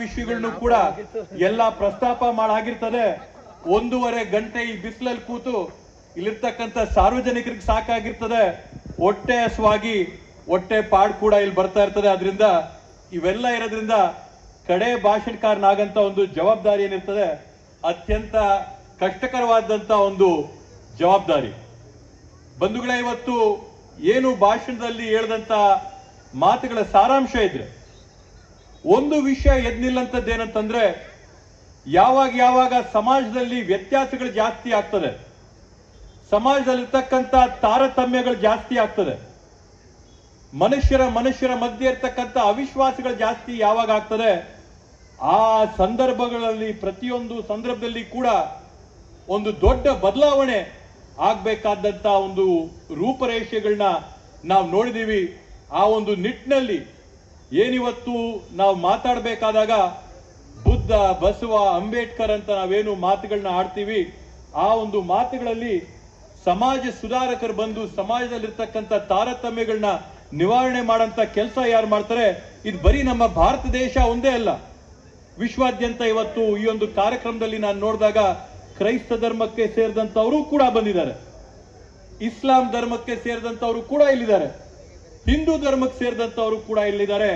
ವಿಷಯಗಳನ್ನು ಕೂಡ ಎಲ್ಲಾ ಪ್ರಸ್ತಾಪ ಮಾಡಾಗಿರ್ತದೆ. 1.5 ಗಂಟೆ ಈ ಬಿಸಿಲಲ್ಲಿ ಕೂತು ಇಲ್ಲಿರ್ತಕ್ಕಂಥ ಸಾರ್ವಜನಿಕರಿಗೆ ಸಾಕಾಗಿರ್ತದೆ. ಹೊಟ್ಟೆ ಹಸುವಾಗಿ ಹೊಟ್ಟೆ ಪಾಡ್ ಕೂಡ ಇಲ್ಲಿ ಬರ್ತಾ ಇರ್ತದೆ. ಅದರಿಂದ ಇವೆಲ್ಲ ಇರೋದ್ರಿಂದ ಕಡೆ ಭಾಷಣಕಾರನಾಗಂತ ಒಂದು ಜವಾಬ್ದಾರಿ ಏನಿರ್ತದೆ ಅತ್ಯಂತ ಕಷ್ಟಕರವಾದಂತ ಒಂದು ಜವಾಬ್ದಾರಿ. ಬಂಧುಗಳೇ, ಇವತ್ತು ಏನು ಭಾಷಣದಲ್ಲಿ ಹೇಳಿದಂತ ಮಾತುಗಳ ಸಾರಾಂಶ ಇದ್ರೆ ಒಂದು ವಿಷಯ ಎದ್ನಿಲ್ಲಂತದ್ದೇನಂತಂದ್ರೆ, ಯಾವಾಗ ಸಮಾಜದಲ್ಲಿ ವ್ಯತ್ಯಾಸಗಳು ಜಾಸ್ತಿ ಆಗ್ತದೆ, ಸಮಾಜದಲ್ಲಿರ್ತಕ್ಕಂಥ ತಾರತಮ್ಯಗಳು ಜಾಸ್ತಿ ಆಗ್ತದೆ, ಮನುಷ್ಯರ ಮಧ್ಯೆ ಇರ್ತಕ್ಕಂಥ ಅವಿಶ್ವಾಸಗಳು ಜಾಸ್ತಿ ಯಾವಾಗ ಆಗ್ತದೆ, ಆ ಸಂದರ್ಭಗಳಲ್ಲಿ ಪ್ರತಿಯೊಂದು ಸಂದರ್ಭದಲ್ಲಿ ಕೂಡ ಒಂದು ದೊಡ್ಡ ಬದಲಾವಣೆ ಆಗ್ಬೇಕಾದಂತ ಒಂದು ರೂಪರೇಷೆಗಳನ್ನ ನಾವು ನೋಡಿದೀವಿ. ಆ ಒಂದು ನಿಟ್ಟಿನಲ್ಲಿ ಏನಿವತ್ತು ನಾವು ಮಾತಾಡಬೇಕಾದಾಗ ಬುದ್ಧ, ಬಸವ, ಅಂಬೇಡ್ಕರ್ ಅಂತ ನಾವೇನು ಮಾತುಗಳನ್ನ ಆಡ್ತೀವಿ, ಆ ಒಂದು ಮಾತುಗಳಲ್ಲಿ ಸಮಾಜ ಸುಧಾರಕರು ಬಂದು ಸಮಾಜದಲ್ಲಿರ್ತಕ್ಕಂಥ ತಾರತಮ್ಯಗಳನ್ನ ನಿವಾರಣೆ ಮಾಡಂತ ಕೆಲಸ ಯಾರು ಮಾಡ್ತಾರೆ, ಇದು ಬರೀ ನಮ್ಮ ಭಾರತ ದೇಶ ಒಂದೇ ಅಲ್ಲ, ವಿಶ್ವಾದ್ಯಂತ ಇವತ್ತು ಈ ಒಂದು ಕಾರ್ಯಕ್ರಮದಲ್ಲಿ ನಾನು ನೋಡಿದಾಗ ಕ್ರೈಸ್ತ ಧರ್ಮಕ್ಕೆ ಸೇರಿದಂತವರು ಕೂಡ ಬಂದಿದ್ದಾರೆ, ಇಸ್ಲಾಂ ಧರ್ಮಕ್ಕೆ ಸೇರಿದಂತವರು ಕೂಡ ಇಲ್ಲಿದ್ದಾರೆ, ಹಿಂದೂ ಧರ್ಮಕ್ಕೆ ಸೇರಿದಂತವರು ಕೂಡ ಇಲ್ಲಿದ್ದಾರೆ.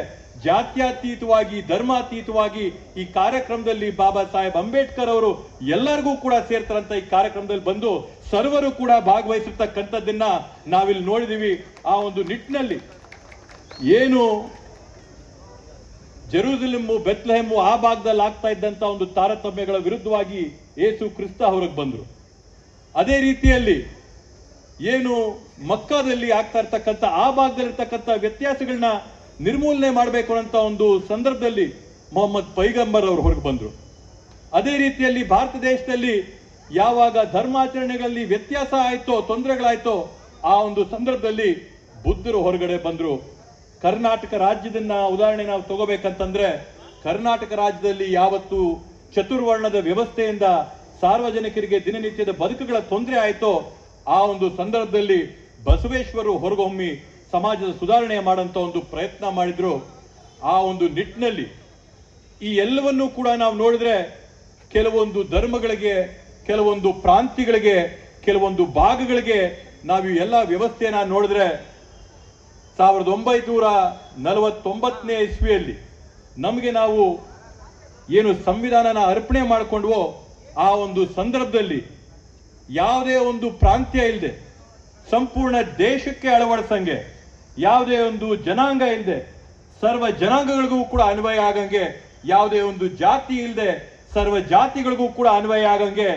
ಜಾತ್ಯತೀತವಾಗಿ ಧರ್ಮಾತೀತವಾಗಿ ಈ ಕಾರ್ಯಕ್ರಮದಲ್ಲಿ ಬಾಬಾ ಸಾಹೇಬ್ ಅಂಬೇಡ್ಕರ್ ಅವರು ಎಲ್ಲರಿಗೂ ಕೂಡ ಸೇರ್ತಾರಂತ ಈ ಕಾರ್ಯಕ್ರಮದಲ್ಲಿ ಬಂದು ಸರ್ವರು ಕೂಡ ಭಾಗವಹಿಸಿರ್ತಕ್ಕಂಥದ್ದನ್ನ ನಾವಿಲ್ಲಿ ನೋಡಿದೀವಿ. ಆ ಒಂದು ನಿಟ್ಟಿನಲ್ಲಿ ಏನು ಜೆರೂಸಲೆಮ್ಮು, ಬೆತ್ಲೆಹೆಮ್ಮು ಆ ಭಾಗದಲ್ಲಿ ಆಗ್ತಾ ಇದ್ದಂತ ಒಂದು ತಾರತಮ್ಯಗಳ ವಿರುದ್ಧವಾಗಿ ಯೇಸು ಕ್ರಿಸ್ತ ಹೊರಗೆ ಬಂದ್ರು. ಅದೇ ರೀತಿಯಲ್ಲಿ ಏನು ಮಕ್ಕಾದಲ್ಲಿ ಆಗ್ತಾ ಇರ್ತಕ್ಕಂಥ ಆ ಭಾಗದಲ್ಲಿರ್ತಕ್ಕಂಥ ವ್ಯತ್ಯಾಸಗಳನ್ನ ನಿರ್ಮೂಲನೆ ಮಾಡಬೇಕು ಅಂತ ಒಂದು ಸಂದರ್ಭದಲ್ಲಿ ಮೊಹಮ್ಮದ್ ಪೈಗಂಬರ್ ಅವರು ಹೊರಗೆ ಬಂದ್ರು. ಅದೇ ರೀತಿಯಲ್ಲಿ ಭಾರತ ದೇಶದಲ್ಲಿ ಯಾವಾಗ ಧರ್ಮಾಚರಣೆಗಳಲ್ಲಿ ವ್ಯತ್ಯಾಸ ಆಯ್ತೋ, ತೊಂದರೆಗಳಾಯ್ತೋ, ಆ ಒಂದು ಸಂದರ್ಭದಲ್ಲಿ ಬುದ್ಧರು ಹೊರಗಡೆ ಬಂದ್ರು. ಕರ್ನಾಟಕ ರಾಜ್ಯದನ್ನ ಉದಾಹರಣೆ ನಾವು ತಗೋಬೇಕಂತಂದ್ರೆ, ಕರ್ನಾಟಕ ರಾಜ್ಯದಲ್ಲಿ ಯಾವತ್ತು ಚತುರ್ವರ್ಣದ ವ್ಯವಸ್ಥೆಯಿಂದ ಸಾರ್ವಜನಿಕರಿಗೆ ದಿನನಿತ್ಯದ ಬದುಕುಗಳ ತೊಂದರೆ ಆಯ್ತೋ, ಆ ಒಂದು ಸಂದರ್ಭದಲ್ಲಿ ಬಸವೇಶ್ವರು ಹೊರಗೊಮ್ಮಿ ಸಮಾಜದ ಸುಧಾರಣೆ ಮಾಡಂತ ಒಂದು ಪ್ರಯತ್ನ ಮಾಡಿದ್ರು. ಆ ಒಂದು ನಿಟ್ಟಿನಲ್ಲಿ ಈ ಎಲ್ಲವನ್ನೂ ಕೂಡ ನಾವು ನೋಡಿದ್ರೆ ಕೆಲವೊಂದು ಧರ್ಮಗಳಿಗೆ, ಕೆಲವೊಂದು ಪ್ರಾಂತ್ಯಗಳಿಗೆ, ಕೆಲವೊಂದು ಭಾಗಗಳಿಗೆ ನಾವು ಈ ಎಲ್ಲ ವ್ಯವಸ್ಥೆಯನ್ನ ನೋಡಿದ್ರೆ 1949ನೇ ಇಸ್ವಿಯಲ್ಲಿ ನಮಗೆ ನಾವು ಏನು ಸಂವಿಧಾನನ ಅರ್ಪಣೆ ಮಾಡಿಕೊಂಡ್ವೋ, ಆ ಒಂದು ಸಂದರ್ಭದಲ್ಲಿ ಯಾವುದೇ ಒಂದು ಪ್ರಾಂತ್ಯ ಇಲ್ಲದೆ ಸಂಪೂರ್ಣ ದೇಶಕ್ಕೆ ಅಳವಡಿಸಂಗೆ, ಯಾವುದೇ ಒಂದು ಜನಾಂಗ ಇಲ್ಲದೆ ಸರ್ವ ಜನಾಂಗಗಳಿಗೂ ಕೂಡ ಅನ್ವಯ ಆಗಂಗೆ, ಯಾವುದೇ ಒಂದು ಜಾತಿ ಇಲ್ಲದೆ ಸರ್ವ ಜಾತಿಗಳಿಗೂ ಕೂಡ ಅನ್ವಯ ಆಗಂಗೆ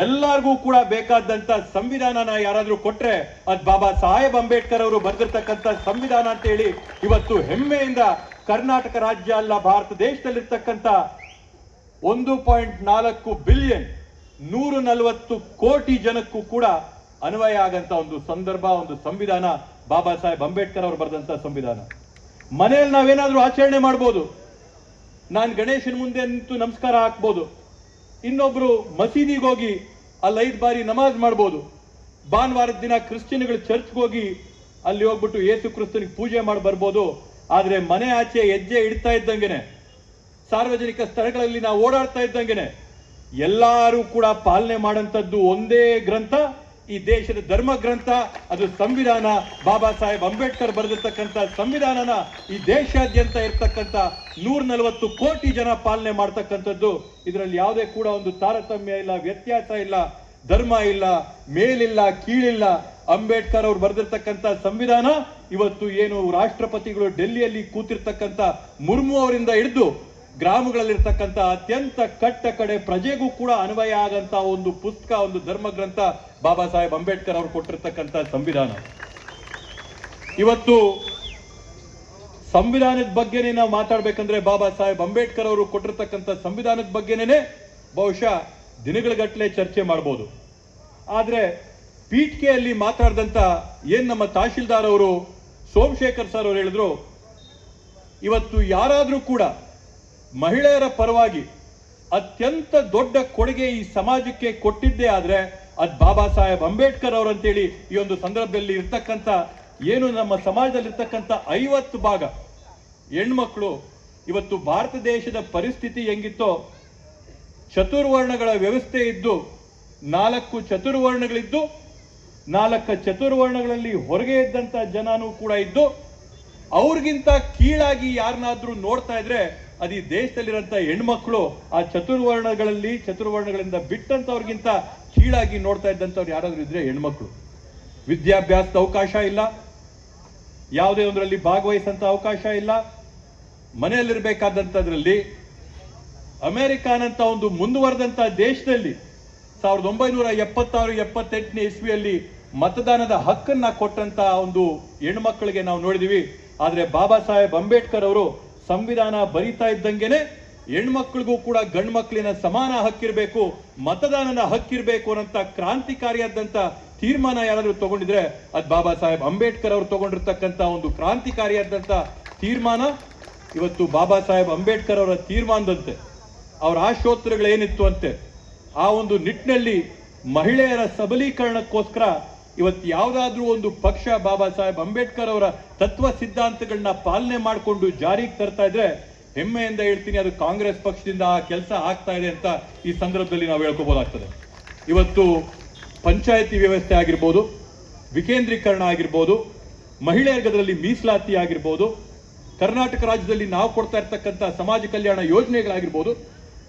ಎಲ್ಲರಿಗೂ ಕೂಡ ಬೇಕಾದಂತ ಸಂವಿಧಾನನ ಯಾರಾದ್ರೂ ಕೊಟ್ರೆ ಅದು ಬಾಬಾ ಸಾಹೇಬ್ ಅಂಬೇಡ್ಕರ್ ಅವರು ಬರೆದಿರ್ತಕ್ಕಂಥ ಸಂವಿಧಾನ ಅಂತ ಹೇಳಿ ಇವತ್ತು ಹೆಮ್ಮೆಯಿಂದ ಕರ್ನಾಟಕ ರಾಜ್ಯ ಅಲ್ಲ, ಭಾರತ ದೇಶದಲ್ಲಿರ್ತಕ್ಕಂಥ 1.4 ಬಿಲಿಯನ್ 140 ಕೋಟಿ ಜನಕ್ಕೂ ಕೂಡ ಅನ್ವಯ ಆಗಂತ ಒಂದು ಸಂದರ್ಭ, ಒಂದು ಸಂವಿಧಾನ ಬಾಬಾ ಸಾಹೇಬ್ ಅಂಬೇಡ್ಕರ್ ಅವರು ಬರೆದಂತ ಸಂವಿಧಾನ. ಮನೆಯಲ್ಲಿ ನಾವೇನಾದ್ರೂ ಆಚರಣೆ ಮಾಡ್ಬೋದು, ನಾನು ಗಣೇಶನ ಮುಂದೆ ನಿಂತು ನಮಸ್ಕಾರ ಹಾಕ್ಬೋದು, ಇನ್ನೊಬ್ರು ಮಸೀದಿಗೆ ಹೋಗಿ ಅಲ್ಲಿ 5 ಬಾರಿ ನಮಾಜ್ ಮಾಡ್ಬೋದು, ಭಾನುವಾರದ ದಿನ ಕ್ರಿಶ್ಚಿಯನ್ಗಳು ಚರ್ಚ್ಗೆ ಹೋಗಿ ಅಲ್ಲಿ ಹೋಗ್ಬಿಟ್ಟು ಯೇಸು ಕ್ರಿಸ್ತನಿಗೆ ಪೂಜೆ ಮಾಡಿ ಬರ್ಬೋದು. ಆದ್ರೆ ಮನೆ ಆಚೆ ಹೆಜ್ಜೆ ಇಡ್ತಾ ಇದ್ದಂಗೆನೆ, ಸಾರ್ವಜನಿಕ ಸ್ಥಳಗಳಲ್ಲಿ ನಾವು ಓಡಾಡ್ತಾ ಇದ್ದಂಗೆನೆ ಎಲ್ಲರೂ ಕೂಡ ಪಾಲನೆ ಮಾಡಂತದ್ದು ಒಂದೇ ಗ್ರಂಥ, ಈ ದೇಶದ ಧರ್ಮ ಗ್ರಂಥ, ಅದು ಸಂವಿಧಾನ. ಬಾಬಾ ಸಾಹೇಬ್ ಅಂಬೇಡ್ಕರ್ ಬರೆದಿರ್ತಕ್ಕಂಥ ಸಂವಿಧಾನನ ಈ ದೇಶಾದ್ಯಂತ ಇರ್ತಕ್ಕಂಥ 140 ಕೋಟಿ ಜನ ಪಾಲನೆ ಮಾಡ್ತಕ್ಕಂಥದ್ದು. ಇದರಲ್ಲಿ ಯಾವುದೇ ಕೂಡ ಒಂದು ತಾರತಮ್ಯ ಇಲ್ಲ, ವ್ಯತ್ಯಾಸ ಇಲ್ಲ, ಧರ್ಮ ಇಲ್ಲ, ಮೇಲಿಲ್ಲ, ಕೀಳಿಲ್ಲ. ಅಂಬೇಡ್ಕರ್ ಅವರು ಬರೆದಿರ್ತಕ್ಕಂಥ ಸಂವಿಧಾನ ಇವತ್ತು ಏನು ರಾಷ್ಟ್ರಪತಿಗಳು ಡೆಲ್ಲಿಯಲ್ಲಿ ಕೂತಿರ್ತಕ್ಕಂಥ ಮುರ್ಮು ಅವರಿಂದ ಹಿಡಿದು ಗ್ರಾಮಗಳಲ್ಲಿರ್ತಕ್ಕಂಥ ಅತ್ಯಂತ ಕಟ್ಟ ಕಡೆ ಪ್ರಜೆಗೂ ಕೂಡ ಅನ್ವಯ ಆಗಂತ ಒಂದು ಪುಸ್ತಕ, ಒಂದು ಧರ್ಮ ಗ್ರಂಥ ಬಾಬಾ ಸಾಹೇಬ್ ಅಂಬೇಡ್ಕರ್ ಅವರು ಕೊಟ್ಟಿರ್ತಕ್ಕಂಥ ಸಂವಿಧಾನ. ಇವತ್ತು ಸಂವಿಧಾನದ ಬಗ್ಗೆನೇ ನಾವು ಮಾತಾಡ್ಬೇಕಂದ್ರೆ ಬಾಬಾ ಸಾಹೇಬ್ ಅಂಬೇಡ್ಕರ್ ಅವರು ಕೊಟ್ಟಿರ್ತಕ್ಕಂಥ ಸಂವಿಧಾನದ ಬಗ್ಗೆನೇ ಬಹುಶಃ ದಿನಗಳ ಚರ್ಚೆ ಮಾಡಬಹುದು. ಆದ್ರೆ ಪೀಠಿಕೆಯಲ್ಲಿ ಮಾತಾಡಿದಂತ ಏನ್ ನಮ್ಮ ತಹಶೀಲ್ದಾರ್ ಅವರು ಸೋಮಶೇಖರ್ ಸರ್ ಅವರು ಹೇಳಿದ್ರು, ಇವತ್ತು ಯಾರಾದ್ರೂ ಕೂಡ ಮಹಿಳೆಯರ ಪರವಾಗಿ ಅತ್ಯಂತ ದೊಡ್ಡ ಕೊಡುಗೆ ಈ ಸಮಾಜಕ್ಕೆ ಕೊಟ್ಟಿದ್ದೇ ಆದ್ರೆ ಅದು ಬಾಬಾ ಸಾಹೇಬ್ ಅಂಬೇಡ್ಕರ್ ಅವರು ಅಂತೇಳಿ ಈ ಒಂದು ಸಂದರ್ಭದಲ್ಲಿ ಇರ್ತಕ್ಕಂಥ ಏನು ನಮ್ಮ ಸಮಾಜದಲ್ಲಿ ಇರ್ತಕ್ಕಂಥ 50 ಭಾಗ ಹೆಣ್ಮಕ್ಳು ಇವತ್ತು ಭಾರತ ದೇಶದ ಪರಿಸ್ಥಿತಿ ಹೆಂಗಿತ್ತೋ, ಚತುರ್ವರ್ಣಗಳ ವ್ಯವಸ್ಥೆ ಇದ್ದು 4 ಚತುರ್ವರ್ಣಗಳಿದ್ದು 4 ಚತುರ್ವರ್ಣಗಳಲ್ಲಿ ಹೊರಗೆ ಇದ್ದಂತ ಜನನೂ ಕೂಡ ಇದ್ದು, ಅವ್ರಿಗಿಂತ ಕೀಳಾಗಿ ಯಾರನ್ನಾದ್ರೂ ನೋಡ್ತಾ ಇದ್ರೆ ಅದು ಈ ದೇಶದಲ್ಲಿರೋಂಥ ಹೆಣ್ಮಕ್ಳು ಆ ಚತುರ್ವರ್ಣಗಳಿಂದ ಬಿಟ್ಟಂತವ್ರಿಗಿಂತ ಕೀಳಾಗಿ ನೋಡ್ತಾ ಇದ್ದಂಥವ್ರು ಯಾರಾದ್ರೂ ಇದ್ರೆ ಹೆಣ್ಮಕ್ಳು. ವಿದ್ಯಾಭ್ಯಾಸದ ಅವಕಾಶ ಇಲ್ಲ, ಯಾವುದೇ ಒಂದರಲ್ಲಿ ಭಾಗವಹಿಸಂತ ಅವಕಾಶ ಇಲ್ಲ. ಮನೆಯಲ್ಲಿರ್ಬೇಕಾದಂಥದ್ರಲ್ಲಿ ಅಮೆರಿಕಾನಂತ ಒಂದು ಮುಂದುವರೆದಂತ ದೇಶದಲ್ಲಿ 1976-78ನೇ ಇಸ್ವಿಯಲ್ಲಿ ಮತದಾನದ ಹಕ್ಕನ್ನ ಕೊಟ್ಟಂತ ಒಂದು ಹೆಣ್ಮಕ್ಳಿಗೆ ನಾವು ನೋಡಿದೀವಿ. ಆದ್ರೆ ಬಾಬಾ ಸಾಹೇಬ್ ಅಂಬೇಡ್ಕರ್ ಅವರು ಸಂವಿಧಾನ ಬರೀತಾ ಇದ್ದಂಗೆನೆ ಹೆಣ್ಮಕ್ಳಿಗೂ ಕೂಡ ಗಂಡು ಮಕ್ಕಳಿನ ಸಮಾನ ಹಕ್ಕಿರ್ಬೇಕು, ಮತದಾನದ ಹಕ್ಕಿರ್ಬೇಕು ಅನ್ನಂತ ಕ್ರಾಂತಿಕಾರಿಯಾದಂತ ತೀರ್ಮಾನ ಯಾರಾದ್ರೂ ತಗೊಂಡಿದ್ರೆ ಅದು ಬಾಬಾ ಸಾಹೇಬ್ ಅಂಬೇಡ್ಕರ್ ಅವರು ತಗೊಂಡಿರ್ತಕ್ಕಂತ ಒಂದು ಕ್ರಾಂತಿಕಾರಿಯಾದಂತ ತೀರ್ಮಾನ. ಇವತ್ತು ಬಾಬಾ ಸಾಹೇಬ್ ಅಂಬೇಡ್ಕರ್ ಅವರ ತೀರ್ಮಾನದಂತೆ ಅವರ ಆಶೋತ್ತರಗಳೇನಿತ್ತು ಅಂತೆ ಆ ಒಂದು ನಿಟ್ಟಿನಲ್ಲಿ ಮಹಿಳೆಯರ ಸಬಲೀಕರಣಕ್ಕೋಸ್ಕರ ಇವತ್ತು ಯಾವುದಾದ್ರೂ ಒಂದು ಪಕ್ಷ ಬಾಬಾ ಸಾಹೇಬ್ ಅಂಬೇಡ್ಕರ್ ಅವರ ತತ್ವ ಸಿದ್ಧಾಂತಗಳನ್ನ ಪಾಲನೆ ಮಾಡಿಕೊಂಡು ಜಾರಿಗೆ ತರ್ತಾ ಇದ್ರೆ ಹೆಮ್ಮೆಯಿಂದ ಹೇಳ್ತೀನಿ, ಅದು ಕಾಂಗ್ರೆಸ್ ಪಕ್ಷದಿಂದ ಆ ಕೆಲಸ ಆಗ್ತಾ ಇದೆ ಅಂತ ಈ ಸಂದರ್ಭದಲ್ಲಿ ನಾವು ಹೇಳ್ಕೋಬಹುದಾಗ್ತದೆ. ಇವತ್ತು ಪಂಚಾಯತಿ ವ್ಯವಸ್ಥೆ ಆಗಿರ್ಬೋದು, ವಿಕೇಂದ್ರೀಕರಣ ಆಗಿರ್ಬೋದು, ಮಹಿಳೆಯರ್ಗದಲ್ಲಿ ಮೀಸಲಾತಿ ಆಗಿರ್ಬೋದು, ಕರ್ನಾಟಕ ರಾಜ್ಯದಲ್ಲಿ ನಾವು ಕೊಡ್ತಾ ಇರ್ತಕ್ಕಂಥ ಸಮಾಜ ಕಲ್ಯಾಣ ಯೋಜನೆಗಳಾಗಿರ್ಬೋದು,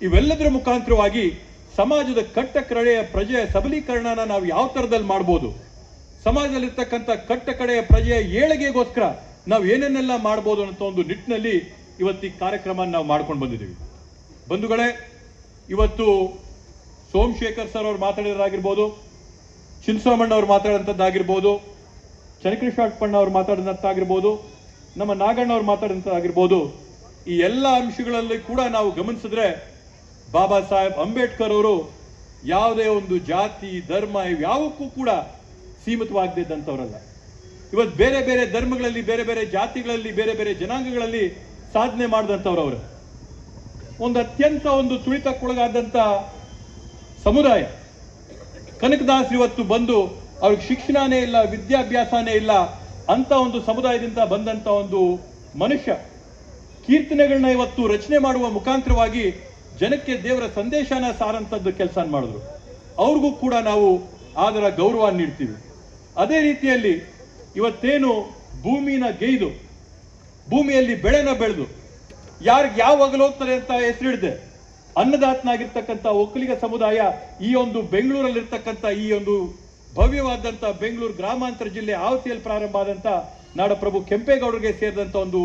ಇವೆಲ್ಲದರ ಮುಖಾಂತರವಾಗಿ ಸಮಾಜದ ಕಟ್ಟ ಕಡೆಯ ಪ್ರಜೆಯ ಸಬಲೀಕರಣನ ನಾವು ಯಾವ ತರದಲ್ಲಿ ಮಾಡ್ಬೋದು, ಸಮಾಜದಲ್ಲಿರ್ತಕ್ಕಂಥ ಕಟ್ಟ ಕಡೆಯ ಪ್ರಜೆಯ ಏಳಿಗೆಗೋಸ್ಕರ ನಾವು ಏನೇನೆಲ್ಲ ಮಾಡ್ಬೋದು ಅನ್ನೋ ಒಂದು ನಿಟ್ಟಿನಲ್ಲಿ ಇವತ್ತು ಈ ಕಾರ್ಯಕ್ರಮ ನಾವು ಮಾಡ್ಕೊಂಡು ಬಂದಿದ್ದೀವಿ. ಬಂಧುಗಳೇ, ಇವತ್ತು ಸೋಮಶೇಖರ್ ಸರ್ ಅವ್ರು ಮಾತಾಡಿದ್ರಾಗಿರ್ಬೋದು, ಚಿನ್ಸೋಮಣ್ಣ ಅವ್ರು ಮಾತಾಡಿದಂಥದ್ದಾಗಿರ್ಬೋದು, ಚನ್ನಕೃಷ್ಣಪ್ಪಣ್ಣ ಅವ್ರು ಮಾತಾಡಿದಂಥದ್ದಾಗಿರ್ಬೋದು, ನಮ್ಮ ನಾಗಣ್ಣ ಅವ್ರು ಮಾತಾಡಿದಂಥದ್ದಾಗಿರ್ಬೋದು, ಈ ಎಲ್ಲ ಅಂಶಗಳಲ್ಲಿ ಕೂಡ ನಾವು ಗಮನಿಸಿದ್ರೆ ಬಾಬಾ ಸಾಹೇಬ್ ಅಂಬೇಡ್ಕರ್ ಅವರು ಯಾವುದೇ ಒಂದು ಜಾತಿ ಧರ್ಮ ಇವ್ಯಾವಕ್ಕೂ ಕೂಡ ಸೀಮಿತವಾಗದಿದ್ದಂಥವ್ರಲ್ಲ. ಇವತ್ತು ಬೇರೆ ಬೇರೆ ಧರ್ಮಗಳಲ್ಲಿ, ಬೇರೆ ಬೇರೆ ಜಾತಿಗಳಲ್ಲಿ, ಬೇರೆ ಬೇರೆ ಜನಾಂಗಗಳಲ್ಲಿ ಸಾಧನೆ ಮಾಡಿದಂಥವ್ರವರು ಒಂದು ಅತ್ಯಂತ ಒಂದು ತುಳಿತಕ್ಕೊಳಗಾದಂಥ ಸಮುದಾಯ. ಕನಕದಾಸರು ಇವತ್ತು ಬಂದು ಅವ್ರಿಗೆ ಶಿಕ್ಷಣನೇ ಇಲ್ಲ, ವಿದ್ಯಾಭ್ಯಾಸನೇ ಇಲ್ಲ ಅಂತ ಒಂದು ಸಮುದಾಯದಿಂದ ಬಂದಂತ ಒಂದು ಮನುಷ್ಯ ಕೀರ್ತನೆಗಳನ್ನ ಇವತ್ತು ರಚನೆ ಮಾಡುವ ಮುಖಾಂತರವಾಗಿ ಜನಕ್ಕೆ ದೇವರ ಸಂದೇಶನ ಸಾರಂತದ್ದು ಕೆಲಸ ಮಾಡಿದ್ರು. ಅವ್ರಿಗೂ ಕೂಡ ನಾವು ಆದರ ಗೌರವ ನೀಡ್ತೀವಿ. ಅದೇ ರೀತಿಯಲ್ಲಿ ಇವತ್ತೇನು ಭೂಮಿನ ಗೈದು ಭೂಮಿಯಲ್ಲಿ ಬೆಳೆನ ಬೆಳೆದು ಯಾರಿಗೆ ಯಾವಾಗಲೂ ಹೋಗ್ತಾರೆ ಅಂತ ಹೆಸರಿಡಿದೆ ಅನ್ನದಾತನಾಗಿರ್ತಕ್ಕಂಥ ಒಕ್ಕಲಿಗ ಸಮುದಾಯ ಈ ಒಂದು ಬೆಂಗಳೂರಲ್ಲಿರ್ತಕ್ಕಂಥ ಈ ಒಂದು ಭವ್ಯವಾದಂಥ ಬೆಂಗಳೂರು ಗ್ರಾಮಾಂತರ ಜಿಲ್ಲೆ ಆವತಿಯಲ್ಲಿ ಪ್ರಾರಂಭ ಆದಂಥ ನಾಡಪ್ರಭು ಕೆಂಪೇಗೌಡರಿಗೆ ಸೇರಿದಂಥ ಒಂದು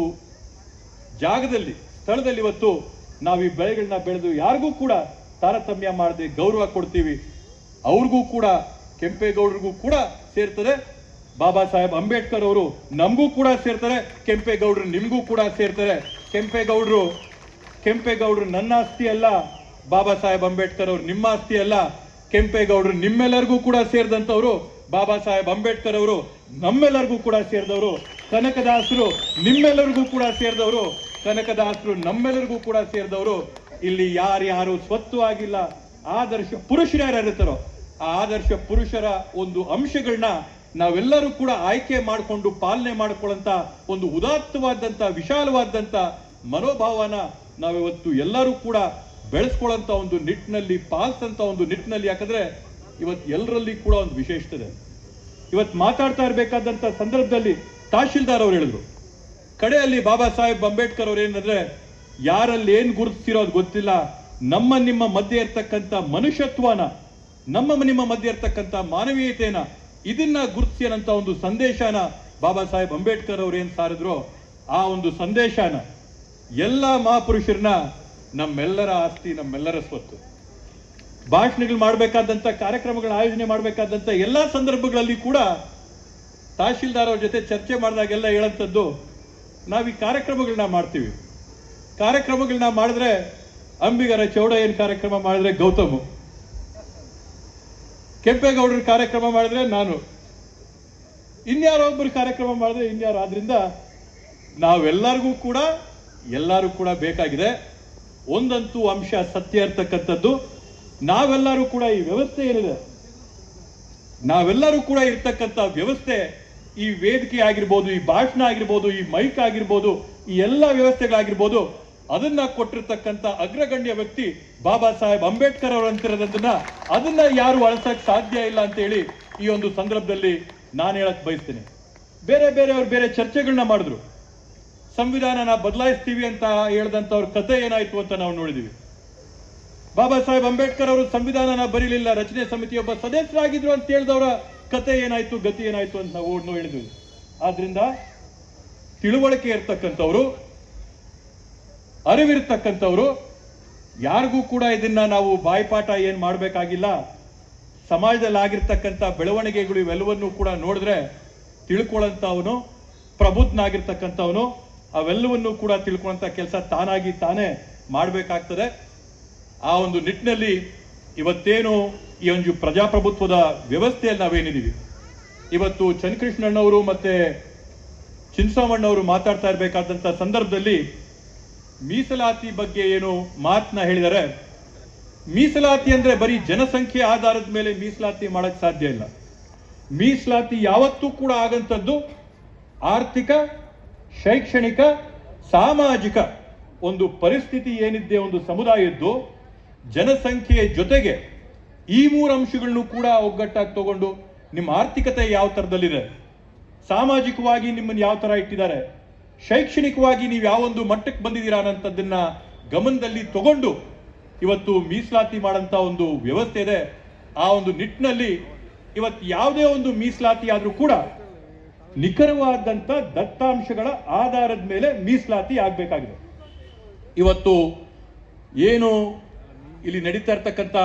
ಜಾಗದಲ್ಲಿ ಸ್ಥಳದಲ್ಲಿ ಇವತ್ತು ನಾವು ಈ ಬೆಳೆಗಳನ್ನ ಬೆಳೆದು ಯಾರಿಗೂ ಕೂಡ ತಾರತಮ್ಯ ಮಾಡದೆ ಗೌರವ ಕೊಡ್ತೀವಿ. ಅವ್ರಿಗೂ ಕೂಡ ಕೆಂಪೇಗೌಡರಿಗೂ ಕೂಡ ಸೇರ್ತದೆ, ಬಾಬಾ ಸಾಹೇಬ್ ಅಂಬೇಡ್ಕರ್ ಅವರು ನಮಗೂ ಕೂಡ ಸೇರ್ತಾರೆ, ಕೆಂಪೇಗೌಡರು ನಿಮಗೂ ಕೂಡ ಸೇರ್ತಾರೆ. ಕೆಂಪೇಗೌಡರು ನನ್ನ ಆಸ್ತಿ ಅಲ್ಲ, ಬಾಬಾ ಸಾಹೇಬ್ ಅಂಬೇಡ್ಕರ್ ಅವರು ನಿಮ್ಮ ಆಸ್ತಿ ಅಲ್ಲ. ಕೆಂಪೇಗೌಡರು ನಿಮ್ಮೆಲ್ಲರಿಗೂ ಕೂಡ ಸೇರಿದಂಥವ್ರು, ಬಾಬಾ ಸಾಹೇಬ್ ಅಂಬೇಡ್ಕರ್ ಅವರು ನಮ್ಮೆಲ್ಲರಿಗೂ ಕೂಡ ಸೇರಿದವರು. ಕನಕದಾಸರು ನಿಮ್ಮೆಲ್ಲರಿಗೂ ಕೂಡ ಸೇರಿದವರು, ಕನಕದಾಸರು ನಮ್ಮೆಲ್ಲರಿಗೂ ಕೂಡ ಸೇರಿದವರು. ಇಲ್ಲಿ ಯಾರ್ಯಾರು ಸ್ವತ್ತು ಆಗಿಲ್ಲ, ಆದರ್ಶ ಪುರುಷರು ಯಾರು ಇರ್ತಾರೋ ಆ ಆದರ್ಶ ಪುರುಷರ ಒಂದು ಅಂಶಗಳನ್ನ ನಾವೆಲ್ಲರೂ ಕೂಡ ಆಯ್ಕೆ ಮಾಡಿಕೊಂಡು ಪಾಲನೆ ಮಾಡ್ಕೊಳ್ಳಂತ ಒಂದು ಉದಾತ್ತವಾದಂತ ವಿಶಾಲವಾದಂತ ಮನೋಭಾವನ ನಾವಿವತ್ತು ಎಲ್ಲರೂ ಕೂಡ ಬೆಳೆಸ್ಕೊಳ್ಳಂತ ಒಂದು ನಿಟ್ಟಿನಲ್ಲಿ, ಪಾಲಿಸಂತ ಒಂದು ನಿಟ್ಟಿನಲ್ಲಿ. ಯಾಕಂದ್ರೆ ಇವತ್ತು ಎಲ್ಲರಲ್ಲಿ ಕೂಡ ಒಂದು ವಿಶೇಷತೆ ಇದೆ. ಇವತ್ತು ಮಾತಾಡ್ತಾ ಇರಬೇಕಾದಂತ ಸಂದರ್ಭದಲ್ಲಿ ತಹಶೀಲ್ದಾರ್ ಅವರು ಹೇಳಿದ್ರು, ಕಡೆಯಲ್ಲಿ ಬಾಬಾ ಸಾಹೇಬ್ ಅಂಬೇಡ್ಕರ್ ಅವ್ರು ಏನಂದ್ರೆ ಯಾರಲ್ಲಿ ಏನ್ ಗುರುತಿಸಿರೋದು ಗೊತ್ತಿಲ್ಲ, ನಮ್ಮ ನಿಮ್ಮ ಮಧ್ಯೆ ಇರ್ತಕ್ಕಂಥ ಮನುಷ್ಯತ್ವನ, ನಮ್ಮ ನಿಮ್ಮ ಮಧ್ಯೆ ಇರ್ತಕ್ಕಂಥ ಮಾನವೀಯತೆಯನ್ನ ಇದನ್ನ ಗುರುತಿಸಿದಂತ ಒಂದು ಸಂದೇಶನ ಬಾಬಾ ಸಾಹೇಬ್ ಅಂಬೇಡ್ಕರ್ ಅವ್ರು ಏನ್ ಸಾರಿದ್ರು ಆ ಒಂದು ಸಂದೇಶನ ಎಲ್ಲ ಮಹಾಪುರುಷರನ್ನ ನಮ್ಮೆಲ್ಲರ ಆಸ್ತಿ, ನಮ್ಮೆಲ್ಲರ ಸ್ವತ್ತು. ಭಾಷಣಗಳು ಮಾಡಬೇಕಾದಂತ ಕಾರ್ಯಕ್ರಮಗಳ ಆಯೋಜನೆ ಮಾಡಬೇಕಾದಂತ ಎಲ್ಲಾ ಸಂದರ್ಭಗಳಲ್ಲಿ ಕೂಡ ತಹಶೀಲ್ದಾರ್ ಅವ್ರ ಜೊತೆ ಚರ್ಚೆ ಮಾಡಿದಾಗೆಲ್ಲ ಹೇಳಂತದ್ದು, ನಾವು ಈ ಕಾರ್ಯಕ್ರಮಗಳನ್ನ ಮಾಡ್ತೀವಿ. ಕಾರ್ಯಕ್ರಮಗಳನ್ನ ಮಾಡಿದ್ರೆ ಅಂಬಿಗರ ಚೌಡಯ್ಯನ ಕಾರ್ಯಕ್ರಮ ಮಾಡಿದ್ರೆ ಗೌತಮ್, ಕೆಂಪೇಗೌಡರ ಕಾರ್ಯಕ್ರಮ ಮಾಡಿದ್ರೆ ನಾನು, ಇನ್ಯಾರೋ ಒಬ್ಬರು ಕಾರ್ಯಕ್ರಮ ಮಾಡಿದ್ರೆ ಇನ್ಯಾರು. ಆದ್ರಿಂದ ನಾವೆಲ್ಲರಿಗೂ ಕೂಡ ಎಲ್ಲರೂ ಕೂಡ ಬೇಕಾಗಿದೆ. ಒಂದಂತೂ ಅಂಶ ಸತ್ಯ ಇರ್ತಕ್ಕಂಥದ್ದು, ನಾವೆಲ್ಲರೂ ಕೂಡ ಈ ವ್ಯವಸ್ಥೆ ಏನಿದೆ, ನಾವೆಲ್ಲರೂ ಕೂಡ ಇರ್ತಕ್ಕಂಥ ವ್ಯವಸ್ಥೆ, ಈ ವೇದಿಕೆ ಆಗಿರ್ಬೋದು, ಈ ಭಾಷಣ ಆಗಿರ್ಬೋದು, ಈ ಮೈಕ್ ಆಗಿರ್ಬೋದು, ಈ ಎಲ್ಲ ವ್ಯವಸ್ಥೆಗಳಾಗಿರ್ಬೋದು, ಅದನ್ನ ಕೊಟ್ಟಿರ್ತಕ್ಕಂಥ ಅಗ್ರಗಣ್ಯ ವ್ಯಕ್ತಿ ಬಾಬಾ ಸಾಹೇಬ್ ಅಂಬೇಡ್ಕರ್ ಅವರು ಅಂತಿರೋದನ್ನ ಅದನ್ನ ಯಾರು ಅಳಿಸಕ್ ಸಾಧ್ಯ ಇಲ್ಲ ಅಂತ ಹೇಳಿ ಈ ಒಂದು ಸಂದರ್ಭದಲ್ಲಿ ನಾನು ಹೇಳಕ್ ಬಯಸ್ತೇನೆ. ಬೇರೆಯವರು ಬೇರೆ ಚರ್ಚೆಗಳನ್ನ ಮಾಡಿದ್ರು. ಸಂವಿಧಾನನ ಬದಲಾಯಿಸ್ತೀವಿ ಅಂತ ಹೇಳ್ದಂತವ್ರ ಕತೆ ಏನಾಯ್ತು ಅಂತ ನಾವು ನೋಡಿದೀವಿ. ಬಾಬಾ ಸಾಹೇಬ್ ಅಂಬೇಡ್ಕರ್ ಅವರು ಸಂವಿಧಾನನ ಬರೀಲಿಲ್ಲ, ರಚನೆ ಸಮಿತಿಯೊಬ್ಬ ಸದಸ್ಯರಾಗಿದ್ರು ಅಂತ ಹೇಳಿದವರ ಕತೆ ಏನಾಯ್ತು, ಗತಿ ಏನಾಯ್ತು ಅಂತ ನಾವು ಹೇಳಿದ್ವಿ. ಆದ್ರಿಂದ ತಿಳುವಳಿಕೆ ಇರ್ತಕ್ಕಂಥವ್ರು, ಅರಿವಿರ್ತಕ್ಕಂಥವ್ರು ಯಾರಿಗೂ ಕೂಡ ಇದನ್ನ ನಾವು ಬಾಯ್ಪಾಠ ಏನ್ ಮಾಡಬೇಕಾಗಿಲ್ಲ. ಸಮಾಜದಲ್ಲಿ ಆಗಿರ್ತಕ್ಕಂಥ ಬೆಳವಣಿಗೆಗಳು ಇವೆಲ್ಲವನ್ನೂ ಕೂಡ ನೋಡಿದ್ರೆ ತಿಳ್ಕೊಳ್ಳಂತವನು, ಪ್ರಬುದ್ಧನಾಗಿರ್ತಕ್ಕಂಥವನು ಅವೆಲ್ಲವನ್ನೂ ಕೂಡ ತಿಳ್ಕೊಳ್ಳಂತ ಕೆಲಸ ತಾನಾಗಿ ತಾನೇ ಮಾಡಬೇಕಾಗ್ತದೆ. ಆ ಒಂದು ನಿಟ್ಟಿನಲ್ಲಿ ಇವತ್ತೇನು ಈ ಒಂದು ಪ್ರಜಾಪ್ರಭುತ್ವದ ವ್ಯವಸ್ಥೆಯಲ್ಲಿ ನಾವೇನಿದೀವಿ, ಇವತ್ತು ಚನ್ನಕೃಷ್ಣಣ್ಣವರು ಮತ್ತೆ ಚಿನ್ಸಾಮಣ್ಣವರು ಮಾತಾಡ್ತಾ ಇರಬೇಕಾದಂತ ಸಂದರ್ಭದಲ್ಲಿ ಮೀಸಲಾತಿ ಬಗ್ಗೆ ಏನು ಮಾತನ್ನ ಹೇಳಿದರೆ, ಮೀಸಲಾತಿ ಅಂದ್ರೆ ಬರೀ ಜನಸಂಖ್ಯೆ ಆಧಾರದ ಮೇಲೆ ಮೀಸಲಾತಿ ಮಾಡಕ್ ಸಾಧ್ಯ ಇಲ್ಲ. ಮೀಸಲಾತಿ ಯಾವತ್ತೂ ಕೂಡ ಆಗಂತದ್ದು ಆರ್ಥಿಕ, ಶೈಕ್ಷಣಿಕ, ಸಾಮಾಜಿಕ ಒಂದು ಪರಿಸ್ಥಿತಿ ಏನಿದೆ ಒಂದು ಸಮುದಾಯದ್ದು ಜನಸಂಖ್ಯೆಯ ಜೊತೆಗೆ ಈ ಮೂರು ಅಂಶಗಳನ್ನು ಕೂಡ ಒಗ್ಗಟ್ಟಾಗಿ ತಗೊಂಡು ನಿಮ್ಮ ಆರ್ಥಿಕತೆ ಯಾವ ತರದಲ್ಲಿದೆ, ಸಾಮಾಜಿಕವಾಗಿ ನಿಮ್ಮನ್ನು ಯಾವ ತರ ಇಟ್ಟಿದ್ದಾರೆ, ಶೈಕ್ಷಣಿಕವಾಗಿ ನೀವು ಯಾವೊಂದು ಮಟ್ಟಕ್ಕೆ ಬಂದಿದ್ದೀರಾ ಅನ್ನೋಂಥದ್ದನ್ನ ಗಮನದಲ್ಲಿ ತಗೊಂಡು ಇವತ್ತು ಮೀಸಲಾತಿ ಮಾಡಂತ ಒಂದು ವ್ಯವಸ್ಥೆ ಇದೆ. ಆ ಒಂದು ನಿಟ್ಟಿನಲ್ಲಿ ಇವತ್ತು ಯಾವುದೇ ಒಂದು ಮೀಸಲಾತಿ ಆದ್ರೂ ಕೂಡ ನಿಖರವಾದಂತ ದತ್ತಾಂಶಗಳ ಆಧಾರದ ಮೇಲೆ ಮೀಸಲಾತಿ ಆಗ್ಬೇಕಾಗಿದೆ. ಇವತ್ತು ಏನು ಇಲ್ಲಿ ನಡೀತಾ ಇರ್ತಕ್ಕಂಥ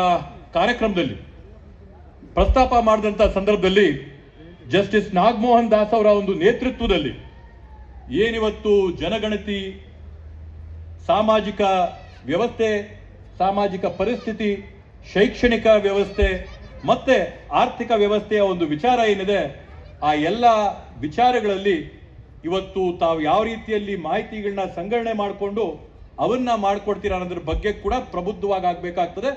ಕಾರ್ಯಕ್ರಮದಲ್ಲಿ ಪ್ರಸ್ತಾಪ ಮಾಡಿದಂತ ಸಂದರ್ಭದಲ್ಲಿ ಜಸ್ಟಿಸ್ ನಾಗಮೋಹನ್ ದಾಸ್ ಅವರ ಒಂದು ನೇತೃತ್ವದಲ್ಲಿ ಏನಿವತ್ತು ಜನಗಣತಿ, ಸಾಮಾಜಿಕ ವ್ಯವಸ್ಥೆ, ಸಾಮಾಜಿಕ ಪರಿಸ್ಥಿತಿ, ಶೈಕ್ಷಣಿಕ ವ್ಯವಸ್ಥೆ ಮತ್ತೆ ಆರ್ಥಿಕ ವ್ಯವಸ್ಥೆಯ ಒಂದು ವಿಚಾರ ಏನಿದೆ, ಆ ಎಲ್ಲ ವಿಚಾರಗಳಲ್ಲಿ ಇವತ್ತು ತಾವು ಯಾವ ರೀತಿಯಲ್ಲಿ ಮಾಹಿತಿಗಳನ್ನ ಸಂಗ್ರಹಣೆ ಮಾಡಿಕೊಂಡು ಅವನ್ನ ಮಾಡ್ಕೊಡ್ತೀರಾ ಅನ್ನೋದ್ರ ಬಗ್ಗೆ ಕೂಡ ಪ್ರಬುದ್ಧವಾಗಿ ಆಗ್ಬೇಕಾಗ್ತದೆ,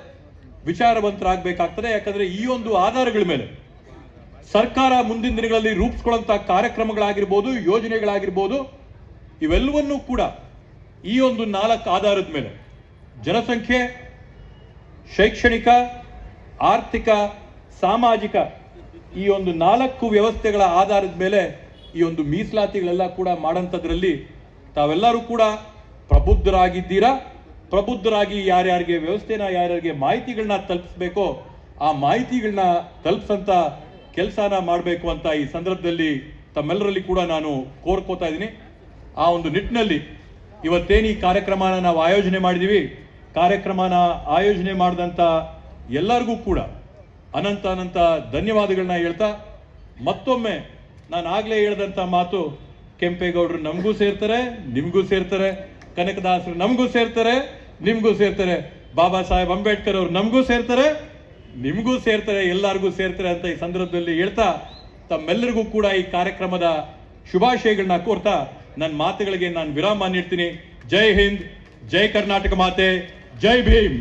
ವಿಚಾರವಂತರಾಗಬೇಕಾಗ್ತದೆ. ಯಾಕಂದ್ರೆ ಈ ಒಂದು ಆಧಾರಗಳ ಮೇಲೆ ಸರ್ಕಾರ ಮುಂದಿನ ದಿನಗಳಲ್ಲಿ ರೂಪಿಸ್ಕೊಳ್ಳುವಂತ ಕಾರ್ಯಕ್ರಮಗಳಾಗಿರ್ಬೋದು, ಯೋಜನೆಗಳಾಗಿರ್ಬೋದು, ಇವೆಲ್ಲವನ್ನೂ ಕೂಡ ಈ ಒಂದು 4 ಆಧಾರದ ಮೇಲೆ ಜನಸಂಖ್ಯೆ, ಶೈಕ್ಷಣಿಕ, ಆರ್ಥಿಕ, ಸಾಮಾಜಿಕ ಈ ಒಂದು 4 ವ್ಯವಸ್ಥೆಗಳ ಆಧಾರದ ಮೇಲೆ ಈ ಒಂದು ಮೀಸಲಾತಿಗಳೆಲ್ಲ ಕೂಡ ಮಾಡಂತದ್ರಲ್ಲಿ ತಾವೆಲ್ಲರೂ ಕೂಡ ಪ್ರಬುದ್ಧರಾಗಿದ್ದೀರಾ. ಪ್ರಬುದ್ಧರಾಗಿ ಯಾರ್ಯಾರಿಗೆ ವ್ಯವಸ್ಥೆನ, ಯಾರ್ಯಾರಿಗೆ ಮಾಹಿತಿಗಳನ್ನ ತಲುಪಿಸ್ಬೇಕೋ ಆ ಮಾಹಿತಿಗಳನ್ನ ತಲುಪಿಸಂತ ಕೆಲಸನ ಮಾಡಬೇಕು ಅಂತ ಈ ಸಂದರ್ಭದಲ್ಲಿ ತಮ್ಮೆಲ್ಲರಲ್ಲಿ ಕೂಡ ನಾನು ಕೋರ್ಕೋತಾ ಇದ್ದೀನಿ. ಆ ಒಂದು ನಿಟ್ಟಿನಲ್ಲಿ ಇವತ್ತೇನು ಈ ಕಾರ್ಯಕ್ರಮನ ನಾವು ಆಯೋಜನೆ ಮಾಡಿದೀವಿ, ಕಾರ್ಯಕ್ರಮನ ಆಯೋಜನೆ ಮಾಡಿದಂತ ಎಲ್ಲರಿಗೂ ಕೂಡ ಅನಂತ ಧನ್ಯವಾದಗಳನ್ನ ಹೇಳ್ತಾ, ಮತ್ತೊಮ್ಮೆ ನಾನು ಆಗ್ಲೇ ಹೇಳಿದಂತ ಮಾತು, ಕೆಂಪೇಗೌಡರು ನಮಗೂ ಸೇರ್ತಾರೆ, ನಿಮ್ಗೂ ಸೇರ್ತಾರೆ, ಕನಕದಾಸರು ನಮಗೂ ಸೇರ್ತಾರೆ, ನಿಮ್ಗೂ ಸೇರ್ತಾರೆ, ಬಾಬಾ ಸಾಹೇಬ್ ಅಂಬೇಡ್ಕರ್ ಅವರು ನಮಗೂ ಸೇರ್ತಾರೆ, ನಿಮಗೂ ಸೇರ್ತಾರೆ, ಎಲ್ಲರಿಗೂ ಸೇರ್ತಾರೆ ಅಂತ ಈ ಸಂದರ್ಭದಲ್ಲಿ ಹೇಳ್ತಾ ತಮ್ಮೆಲ್ಲರಿಗೂ ಕೂಡ ಈ ಕಾರ್ಯಕ್ರಮದ ಶುಭಾಶಯಗಳನ್ನ ಕೋರ್ತಾ ನನ್ನ ಮಾತುಗಳಿಗೆ ನಾನು ವಿರಾಮ ನೀಡ್ತೀನಿ. ಜೈ ಹಿಂದ್, ಜೈ ಕರ್ನಾಟಕ ಮಾತೆ, ಜೈ ಭೀಮ್.